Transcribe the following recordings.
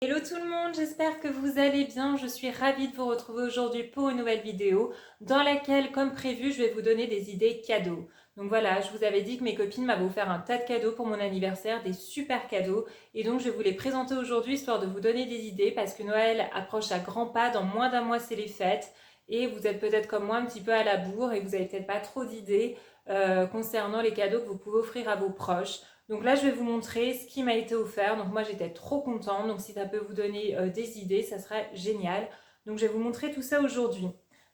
Hello tout le monde, j'espère que vous allez bien. Je suis ravie de vous retrouver aujourd'hui pour une nouvelle vidéo dans laquelle, comme prévu, je vais vous donner des idées cadeaux. Donc voilà, je vous avais dit que mes copines m'avaient offert un tas de cadeaux pour mon anniversaire, des super cadeaux. Et donc je vais vous les présenter aujourd'hui histoire de vous donner des idées parce que Noël approche à grands pas. Dans moins d'un mois, c'est les fêtes. Et vous êtes peut-être comme moi un petit peu à la bourre et vous n'avez peut-être pas trop d'idées concernant les cadeaux que vous pouvez offrir à vos proches. Donc là, je vais vous montrer ce qui m'a été offert. Donc moi, j'étais trop contente. Donc si ça peut vous donner des idées, ça serait génial. Donc je vais vous montrer tout ça aujourd'hui.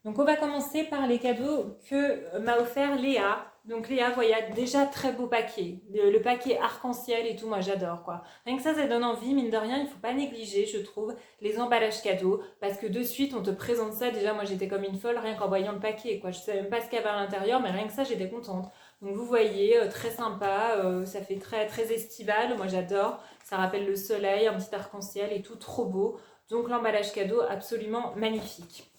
Donc on va commencer par les cadeaux que m'a offert Léa. Donc Léa, vous voyez, déjà très beau paquet. Le paquet arc-en-ciel et tout, moi j'adore quoi. Rien que ça donne envie, mine de rien, il ne faut pas négliger, je trouve, les emballages cadeaux. Parce que de suite, on te présente ça. Déjà, moi j'étais comme une folle rien qu'en voyant le paquet quoi. Je ne savais même pas ce qu'il y avait à l'intérieur, mais rien que ça, j'étais contente. Donc vous voyez, très sympa, ça fait très, très estival, moi j'adore, ça rappelle le soleil, un petit arc-en-ciel et tout, trop beau. Donc l'emballage cadeau absolument magnifique.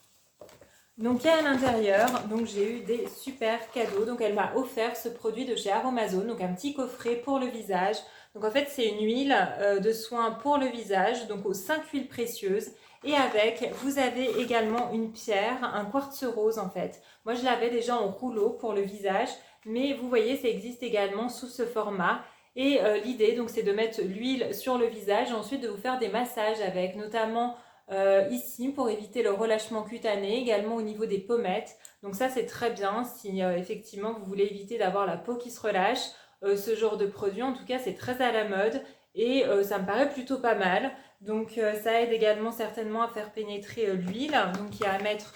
Donc il y a à l'intérieur, donc j'ai eu des super cadeaux. Donc elle m'a offert ce produit de chez Aromazone, donc un petit coffret pour le visage. Donc en fait c'est une huile de soin pour le visage, donc aux 5 huiles précieuses. Et avec, vous avez également une pierre, un quartz rose en fait. Moi je l'avais déjà en rouleau pour le visage, mais vous voyez ça existe également sous ce format. Et l'idée donc c'est de mettre l'huile sur le visage et ensuite de vous faire des massages avec, notamment ici pour éviter le relâchement cutané, également au niveau des pommettes. Donc ça c'est très bien si effectivement vous voulez éviter d'avoir la peau qui se relâche. Ce genre de produit en tout cas c'est très à la mode et ça me paraît plutôt pas mal. Donc ça aide également certainement à faire pénétrer l'huile. Donc il y a à mettre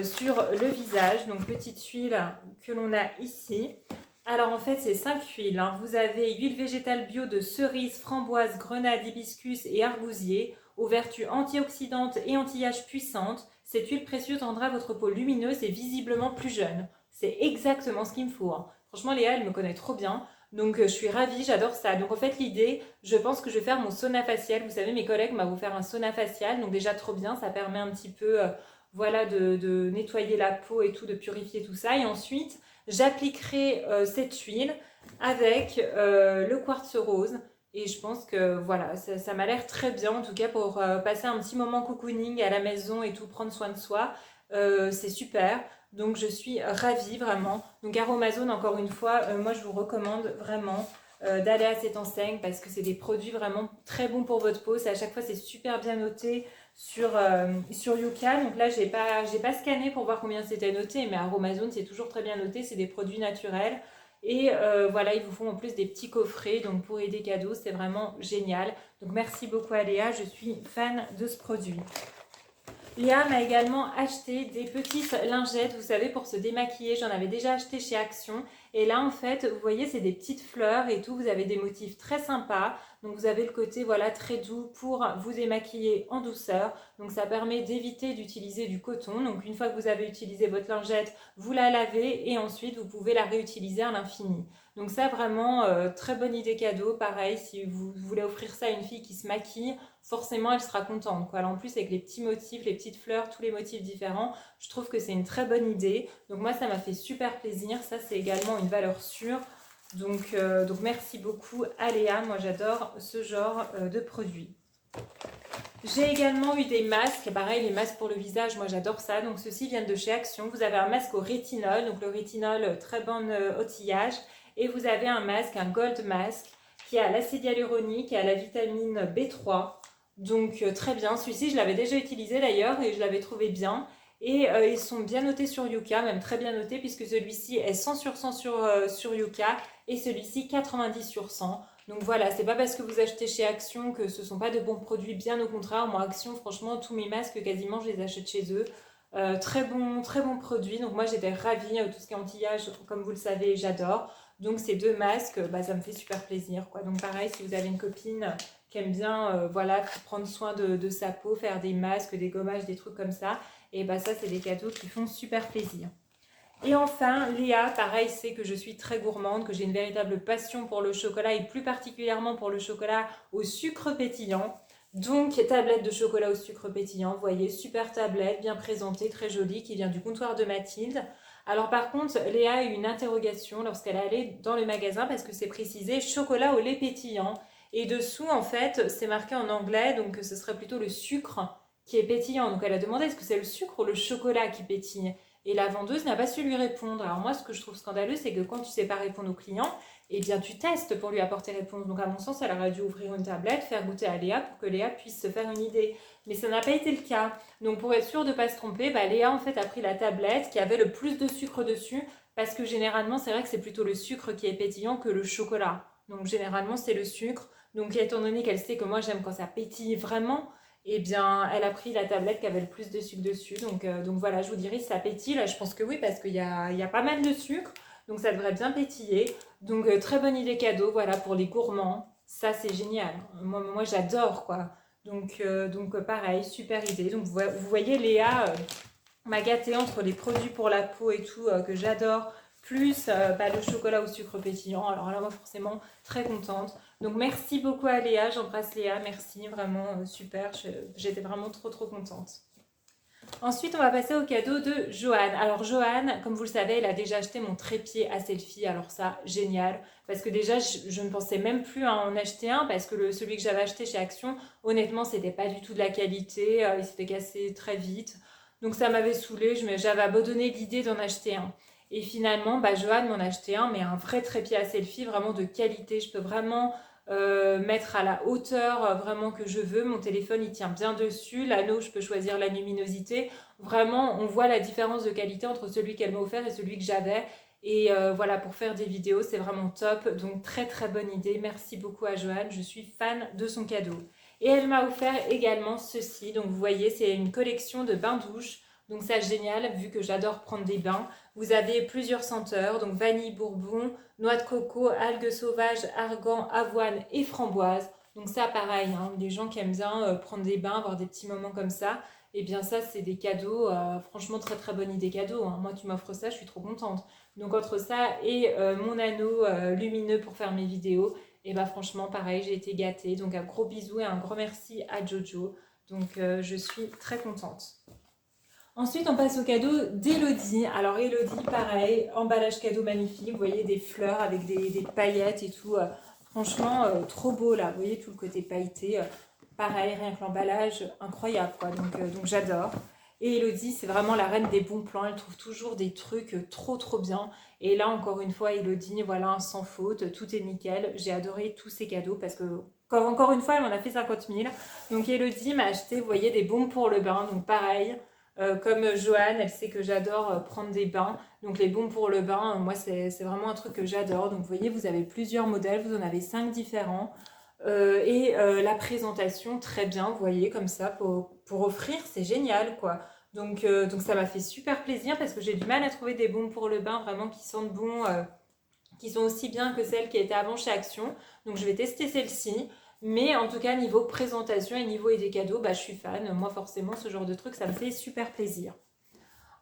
sur le visage. Donc petite huile que l'on a ici. Alors en fait c'est 5 huiles, hein. Vous avez huile végétale bio de cerise, framboise, grenade, hibiscus et argousier aux vertus antioxydantes et anti-âge puissantes. Cette huile précieuse rendra votre peau lumineuse et visiblement plus jeune. C'est exactement ce qu'il me faut, hein. Franchement Léa elle me connaît trop bien. Donc je suis ravie, j'adore ça. Donc en fait l'idée, je pense que je vais faire mon sauna facial. Vous savez mes collègues m'ont offert un sauna facial, donc déjà trop bien, ça permet un petit peu voilà, de nettoyer la peau et tout, de purifier tout ça. Et ensuite, j'appliquerai cette huile avec le quartz rose. Et je pense que voilà, ça m'a l'air très bien, en tout cas pour passer un petit moment cocooning à la maison et tout, prendre soin de soi. C'est super. Donc je suis ravie vraiment. Donc Aromazone, encore une fois, moi je vous recommande vraiment d'aller à cette enseigne parce que c'est des produits vraiment très bons pour votre peau. À chaque fois, c'est super bien noté sur Yuka. Donc là, j'ai pas scanné pour voir combien c'était noté, mais Aromazone, c'est toujours très bien noté. C'est des produits naturels. Et voilà, ils vous font en plus des petits coffrets. Donc pour aider cadeaux, c'est vraiment génial. Donc merci beaucoup à Léa, je suis fan de ce produit. Léa m'a également acheté des petites lingettes, vous savez, pour se démaquiller. J'en avais déjà acheté chez Action. Et là, en fait, vous voyez, c'est des petites fleurs et tout. Vous avez des motifs très sympas. Donc, vous avez le côté, voilà, très doux pour vous démaquiller en douceur. Donc, ça permet d'éviter d'utiliser du coton. Donc, une fois que vous avez utilisé votre lingette, vous la lavez et ensuite, vous pouvez la réutiliser à l'infini. Donc, ça, vraiment, très bonne idée cadeau. Pareil, si vous voulez offrir ça à une fille qui se maquille, forcément elle sera contente quoi. Alors en plus avec les petits motifs, les petites fleurs, tous les motifs différents, je trouve que c'est une très bonne idée. Donc moi ça m'a fait super plaisir, ça c'est également une valeur sûre. Donc merci beaucoup à Léa, moi j'adore ce genre de produit. J'ai également eu des masques, pareil les masques pour le visage, moi j'adore ça. Donc ceux-ci viennent de chez Action. Vous avez un masque au rétinol, donc le rétinol très bon outillage. Et vous avez un masque, un gold mask, qui a l'acide hyaluronique et à la vitamine B3. Donc très bien, celui-ci je l'avais déjà utilisé d'ailleurs et je l'avais trouvé bien. Et ils sont bien notés sur Yuka, même très bien notés puisque celui-ci est 100 sur 100 sur Yuka et celui-ci 90 sur 100. Donc voilà, c'est pas parce que vous achetez chez Action que ce sont pas de bons produits, bien au contraire. Moi Action, franchement, tous mes masques quasiment je les achète chez eux. Très bon produit. Donc moi j'étais ravie, tout ce qui est anti-âge, comme vous le savez, j'adore. Donc ces deux masques, bah, ça me fait super plaisir quoi. Donc pareil, si vous avez une copine qui aime bien voilà, prendre soin de sa peau, faire des masques, des gommages, des trucs comme ça, et bah ça c'est des cadeaux qui font super plaisir. Et enfin, Léa, pareil, sait que je suis très gourmande, que j'ai une véritable passion pour le chocolat et plus particulièrement pour le chocolat au sucre pétillant. Donc, tablette de chocolat au sucre pétillant, vous voyez, super tablette, bien présentée, très jolie, qui vient du comptoir de Mathilde. Alors par contre, Léa a eu une interrogation lorsqu'elle est allée dans le magasin parce que c'est précisé chocolat au lait pétillant. Et dessous, en fait, c'est marqué en anglais, donc ce serait plutôt le sucre qui est pétillant. Donc elle a demandé est-ce que c'est le sucre ou le chocolat qui pétille. Et la vendeuse n'a pas su lui répondre. Alors moi, ce que je trouve scandaleux, c'est que quand tu sais pas répondre au client, eh bien tu testes pour lui apporter réponse. Donc à mon sens, elle aurait dû ouvrir une tablette, faire goûter à Léa pour que Léa puisse se faire une idée. Mais ça n'a pas été le cas. Donc pour être sûr de ne pas se tromper, Léa en fait a pris la tablette qui avait le plus de sucre dessus parce que généralement, c'est vrai que c'est plutôt le sucre qui est pétillant que le chocolat. Donc généralement, c'est le sucre. Donc étant donné qu'elle sait que moi j'aime quand ça pétille vraiment, eh bien elle a pris la tablette qui avait le plus de sucre dessus. Donc voilà, je vous dirais si ça pétille. Là, je pense que oui parce qu'il y a pas mal de sucre. Donc ça devrait bien pétiller. Donc très bonne idée cadeau, voilà, pour les gourmands. Ça c'est génial. Moi j'adore quoi. Donc pareil, super idée. Donc vous voyez Léa m'a gâtée entre les produits pour la peau et tout que j'adore, plus le chocolat au sucre pétillant. Alors là moi forcément très contente. Donc merci beaucoup à Léa, j'embrasse Léa, merci, vraiment super, j'étais vraiment trop contente. Ensuite, on va passer au cadeau de Joanne. Alors Joanne, comme vous le savez, elle a déjà acheté mon trépied à selfie. Alors ça, génial. Parce que déjà, je ne pensais même plus à en acheter un. Parce que celui que j'avais acheté chez Action, honnêtement, c'était pas du tout de la qualité. Il s'était cassé très vite. Donc ça m'avait saoulée. J'avais abandonné l'idée d'en acheter un. Et finalement, Joanne m'en a acheté un, mais un vrai trépied à selfie, vraiment de qualité. Je peux vraiment mettre à la hauteur vraiment que je veux. Mon téléphone il tient bien dessus. L'anneau, je peux choisir la luminosité. Vraiment, on voit la différence de qualité entre celui qu'elle m'a offert et celui que j'avais. Et voilà, pour faire des vidéos, c'est vraiment top. Donc très bonne idée. Merci beaucoup à Joanne. Je suis fan de son cadeau. Et elle m'a offert également ceci. Donc vous voyez, c'est une collection de bains-douches. Donc ça génial, vu que j'adore prendre des bains. Vous avez plusieurs senteurs, donc vanille, bourbon, noix de coco, algues sauvages, argan, avoine et framboise. Donc ça pareil, hein, les gens qui aiment bien prendre des bains, avoir des petits moments comme ça, et bien ça c'est des cadeaux, franchement très bonne idée cadeau. Hein. Moi tu m'offres ça, je suis trop contente. Donc entre ça et mon anneau lumineux pour faire mes vidéos, et franchement pareil, j'ai été gâtée. Donc un gros bisou et un grand merci à Jojo. Donc je suis très contente. Ensuite, on passe au cadeau d'Elodie. Alors, Elodie, pareil, emballage cadeau magnifique. Vous voyez des fleurs avec des paillettes et tout. Franchement, trop beau là. Vous voyez tout le côté pailleté. Pareil, rien que l'emballage, incroyable quoi. Donc j'adore. Et Elodie, c'est vraiment la reine des bons plans. Elle trouve toujours des trucs trop bien. Et là, encore une fois, Elodie, voilà, sans faute. Tout est nickel. J'ai adoré tous ces cadeaux parce que, encore une fois, elle m'en a fait 50 000. Donc, Elodie m'a acheté, vous voyez, des bombes pour le bain. Donc, pareil. Comme Joanne, elle sait que j'adore prendre des bains. Donc les bombes pour le bain, moi c'est vraiment un truc que j'adore. Donc vous voyez, vous avez plusieurs modèles, vous en avez 5 différents. La présentation, très bien, vous voyez, comme ça, pour offrir, c'est génial quoi. Donc ça m'a fait super plaisir parce que j'ai du mal à trouver des bombes pour le bain vraiment qui sentent bon, qui sont aussi bien que celles qui étaient avant chez Action. Donc je vais tester celle-ci. Mais en tout cas, niveau présentation et niveau idée cadeau, je suis fan. Moi, forcément, ce genre de truc, ça me fait super plaisir.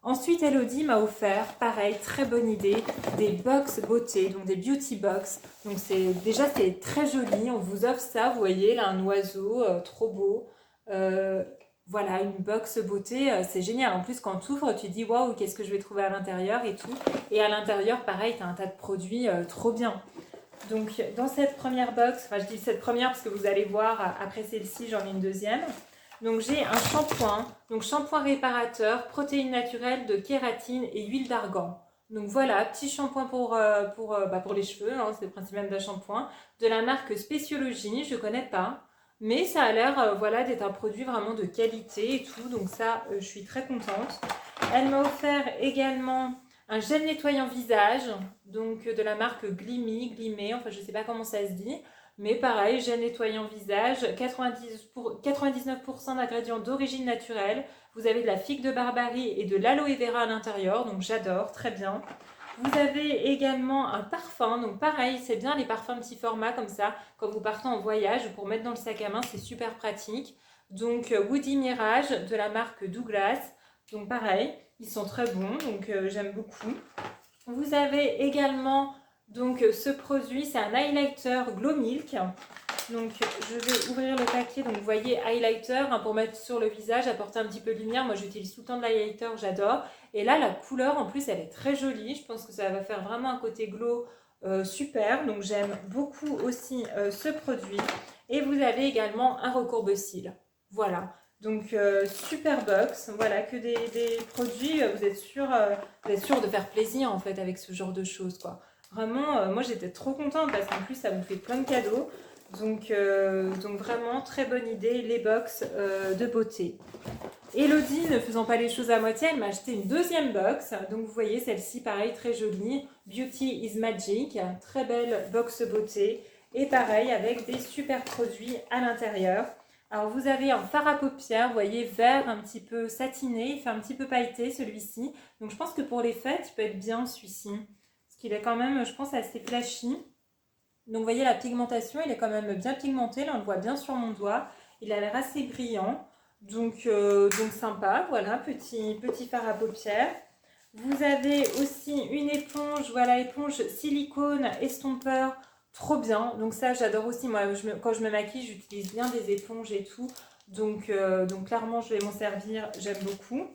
Ensuite, Elodie m'a offert, pareil, très bonne idée, des box beauté, donc des beauty box. Donc c'est très joli. On vous offre ça, vous voyez, là, un oiseau, trop beau. Voilà, une box beauté, c'est génial. En plus, quand tu ouvres, tu te dis, waouh, qu'est-ce que je vais trouver à l'intérieur et tout. Et à l'intérieur, pareil, tu as un tas de produits trop bien. Donc dans cette première box, je dis cette première parce que vous allez voir, après celle-ci, j'en ai une deuxième. Donc j'ai un shampoing, donc shampoing réparateur, protéines naturelles de kératine et huile d'argan. Donc voilà, petit shampoing pour les cheveux, hein, c'est le principe même d'un shampoing, de la marque Spéciologie, je ne connais pas. Mais ça a l'air voilà, d'être un produit vraiment de qualité et tout, donc ça, je suis très contente. Elle m'a offert également un gel nettoyant visage, donc de la marque Glimé, enfin je ne sais pas comment ça se dit, mais pareil, gel nettoyant visage, 99% d'ingrédients d'origine naturelle. Vous avez de la figue de Barbarie et de l'aloe vera à l'intérieur, donc j'adore, très bien. Vous avez également un parfum, donc pareil, c'est bien les parfums petit format comme ça, quand vous partez en voyage, pour mettre dans le sac à main, c'est super pratique. Donc Woody Mirage de la marque Douglas, donc pareil, ils sont très bons, donc j'aime beaucoup. Vous avez également donc ce produit, c'est un highlighter Glow Milk. Donc je vais ouvrir le paquet, donc vous voyez highlighter hein, pour mettre sur le visage, apporter un petit peu de lumière. Moi j'utilise tout le temps de l'highlighter, j'adore. Et là la couleur en plus elle est très jolie, je pense que ça va faire vraiment un côté glow super, donc j'aime beaucoup aussi ce produit. Et vous avez également un recourbe-cils. Voilà, donc super box, voilà que des produits, vous êtes sûr de faire plaisir en fait avec ce genre de choses quoi. Vraiment, moi j'étais trop contente parce qu'en plus ça vous fait plein de cadeaux. Donc vraiment très bonne idée, les box de beauté. Elodie, ne faisant pas les choses à moitié, elle m'a acheté une deuxième box. Donc vous voyez celle-ci, pareil, très jolie. Beauty is Magic, très belle box beauté. Et pareil, avec des super produits à l'intérieur. Alors vous avez un fard à paupières, vous voyez, vert, un petit peu satiné. Il fait un petit peu pailleté celui-ci. Donc je pense que pour les fêtes, il peut être bien celui-ci. Parce qu'il est quand même, je pense, assez flashy. Donc vous voyez la pigmentation, il est quand même bien pigmenté. Là on le voit bien sur mon doigt. Il a l'air assez brillant. Donc sympa, voilà, petit fard à paupières. Vous avez aussi une éponge, voilà, éponge silicone estompeur, trop bien. Donc ça, j'adore aussi. Moi, quand je me maquille, j'utilise bien des éponges et tout. Donc clairement, je vais m'en servir, j'aime beaucoup.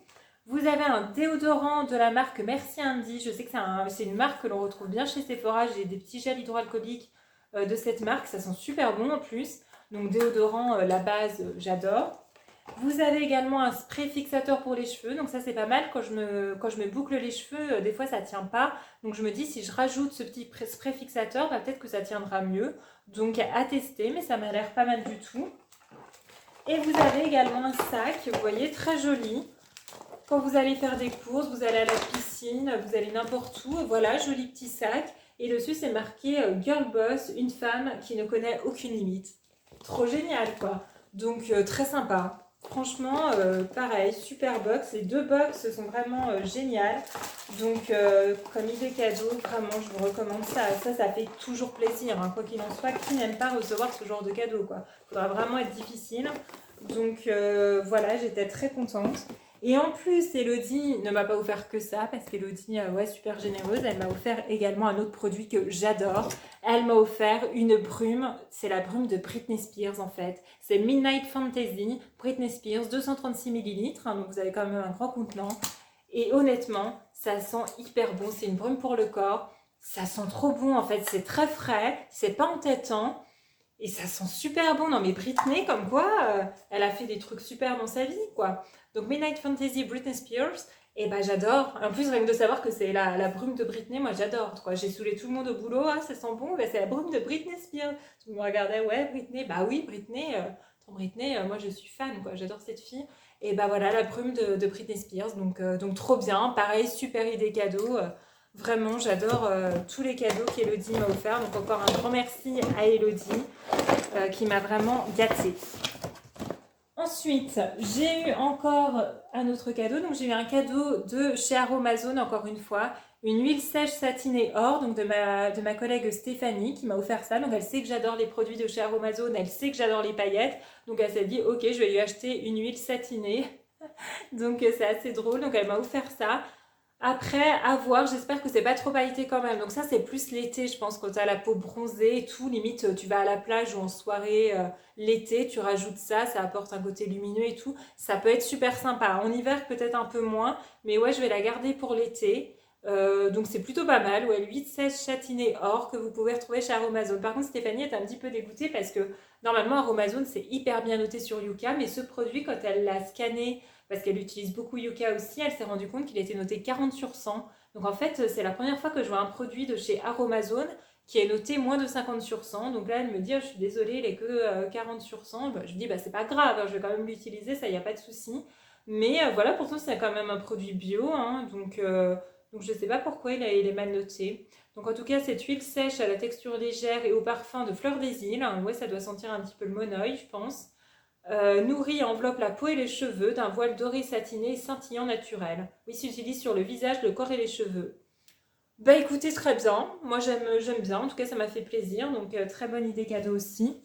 Vous avez un déodorant de la marque Merci Andy. Je sais que c'est une marque que l'on retrouve bien chez Sephora. J'ai des petits gels hydroalcooliques de cette marque. Ça sent super bon en plus. Donc déodorant, la base, j'adore. Vous avez également un spray fixateur pour les cheveux, donc ça c'est pas mal quand je me boucle les cheveux, des fois ça tient pas, donc je me dis si je rajoute ce petit spray fixateur, bah, peut-être que ça tiendra mieux, donc à tester, mais ça m'a l'air pas mal du tout. Et vous avez également un sac, vous voyez, très joli. Quand vous allez faire des courses, vous allez à la piscine, vous allez n'importe où, voilà, joli petit sac. Et dessus c'est marqué Girl Boss, une femme qui ne connaît aucune limite. Trop génial quoi, donc très sympa. Franchement, pareil, super box. Les deux box sont vraiment géniales. Donc, comme idée cadeau, vraiment, je vous recommande ça. Ça fait toujours plaisir. Hein. Quoi qu'il en soit, qui n'aime pas recevoir ce genre de cadeau quoi. Faudra vraiment être difficile. Donc, voilà, j'étais très contente. Et en plus, Elodie ne m'a pas offert que ça, parce qu'Elodie, ouais, super généreuse, elle m'a offert également un autre produit que j'adore. Elle m'a offert une brume, c'est la brume de Britney Spears en fait. C'est Midnight Fantasy, Britney Spears, 236 ml, hein, donc vous avez quand même un grand contenant. Et honnêtement, ça sent hyper bon, c'est une brume pour le corps. Ça sent trop bon en fait, c'est très frais, c'est pas entêtant. Et ça sent super bon. Non mais Britney, comme quoi, elle a fait des trucs super dans sa vie, quoi. Donc Midnight Fantasy Britney Spears, et ben j'adore. En plus, rien que de savoir que c'est la brume de Britney, moi j'adore. Quoi. J'ai saoulé tout le monde au boulot, ah ça sent bon, ben, c'est la brume de Britney Spears. Tout le monde me regardait, ouais Britney, bah oui Britney, Britney, moi je suis fan, quoi. J'adore cette fille. Et ben voilà la brume de Britney Spears, donc trop bien. Pareil, super idée cadeau. Vraiment, j'adore tous les cadeaux qu'Elodie m'a offerts. Donc encore un grand merci à Elodie qui m'a vraiment gâtée. Ensuite, j'ai eu encore un autre cadeau. Donc j'ai eu un cadeau de chez Aromazone encore une fois. Une huile sèche satinée or, donc de ma collègue Stéphanie qui m'a offert ça. Donc elle sait que j'adore les produits de chez Aromazone, elle sait que j'adore les paillettes. Donc elle s'est dit ok, je vais lui acheter une huile satinée. Donc c'est assez drôle. Donc elle m'a offert ça. Après, à voir, j'espère que c'est pas trop pailleté quand même. Donc ça, c'est plus l'été, je pense, quand t'as la peau bronzée et tout. Limite, tu vas à la plage ou en soirée l'été, tu rajoutes ça, ça apporte un côté lumineux et tout. Ça peut être super sympa. En hiver, peut-être un peu moins. Mais ouais, je vais la garder pour l'été. Donc c'est plutôt pas mal. Ouais, l'huile sèche satinée or que vous pouvez retrouver chez Aromazone. Par contre, Stéphanie est un petit peu dégoûtée parce que normalement, Aromazone, c'est hyper bien noté sur Yuka. Mais ce produit, quand elle l'a scanné parce qu'elle utilise beaucoup Yuka aussi, elle s'est rendue compte qu'il était noté 40 sur 100. Donc en fait, c'est la première fois que je vois un produit de chez Aromazone qui est noté moins de 50 sur 100. Donc là, elle me dit, oh, je suis désolée, il est que 40 sur 100. Bah, je dis, bah, c'est pas grave, hein, je vais quand même l'utiliser, ça, il n'y a pas de souci. Mais voilà, pourtant, c'est quand même un produit bio. Hein, donc je ne sais pas pourquoi il est mal noté. Donc en tout cas, cette huile sèche à la texture légère et au parfum de fleur des îles. Hein, ouais, ça doit sentir un petit peu le monoeil, je pense. Nourrit et enveloppe la peau et les cheveux d'un voile doré satiné et scintillant naturel. Oui, s'utilise sur le visage, le corps et les cheveux. Bah écoutez, très bien. Moi j'aime bien, en tout cas ça m'a fait plaisir, donc très bonne idée cadeau aussi.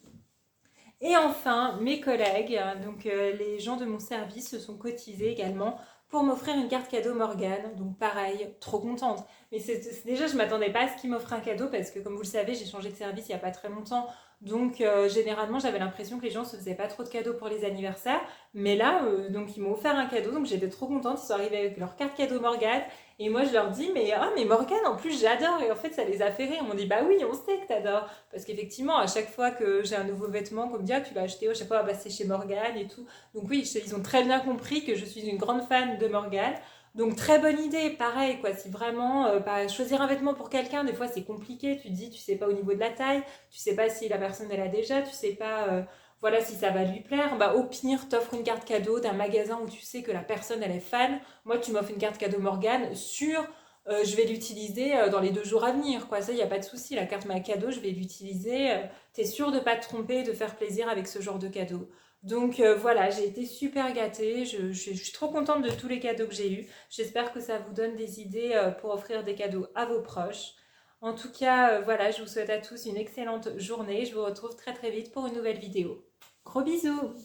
Et enfin, mes collègues, donc les gens de mon service se sont cotisés également pour m'offrir une carte cadeau Morgane. Donc pareil, trop contente. Mais déjà, je ne m'attendais pas à ce qu'ils m'offrent un cadeau parce que comme vous le savez, j'ai changé de service il n'y a pas très longtemps. Donc généralement j'avais l'impression que les gens se faisaient pas trop de cadeaux pour les anniversaires. Mais là, donc ils m'ont offert un cadeau, donc j'étais trop contente. Ils sont arrivés avec leur carte cadeau Morgane. Et moi je leur dis, mais ah mais Morgane en plus j'adore. Et en fait ça les a fait rire. Ils m'ont dit, bah oui on sait que t'adores. Parce qu'effectivement à chaque fois que j'ai un nouveau vêtement, comme dit, ah tu l'as acheté, à chaque fois ah, bah, c'est chez Morgane et tout. Donc oui, ils ont très bien compris que je suis une grande fan de Morgane. Donc très bonne idée, pareil quoi, si vraiment choisir un vêtement pour quelqu'un, des fois c'est compliqué, tu te dis tu sais pas au niveau de la taille, tu sais pas si la personne elle a déjà, tu sais pas voilà si ça va lui plaire, bah au pire t'offres une carte cadeau d'un magasin où tu sais que la personne elle est fan. Moi tu m'offres une carte cadeau Morgane, sûr je vais l'utiliser dans les 2 jours à venir quoi, ça y a pas de souci, la carte cadeau je vais l'utiliser, t'es sûr de pas te tromper, de faire plaisir avec ce genre de cadeau. Donc voilà, j'ai été super gâtée, je suis trop contente de tous les cadeaux que j'ai eus. J'espère que ça vous donne des idées pour offrir des cadeaux à vos proches. En tout cas, voilà, je vous souhaite à tous une excellente journée. Je vous retrouve très très vite pour une nouvelle vidéo. Gros bisous!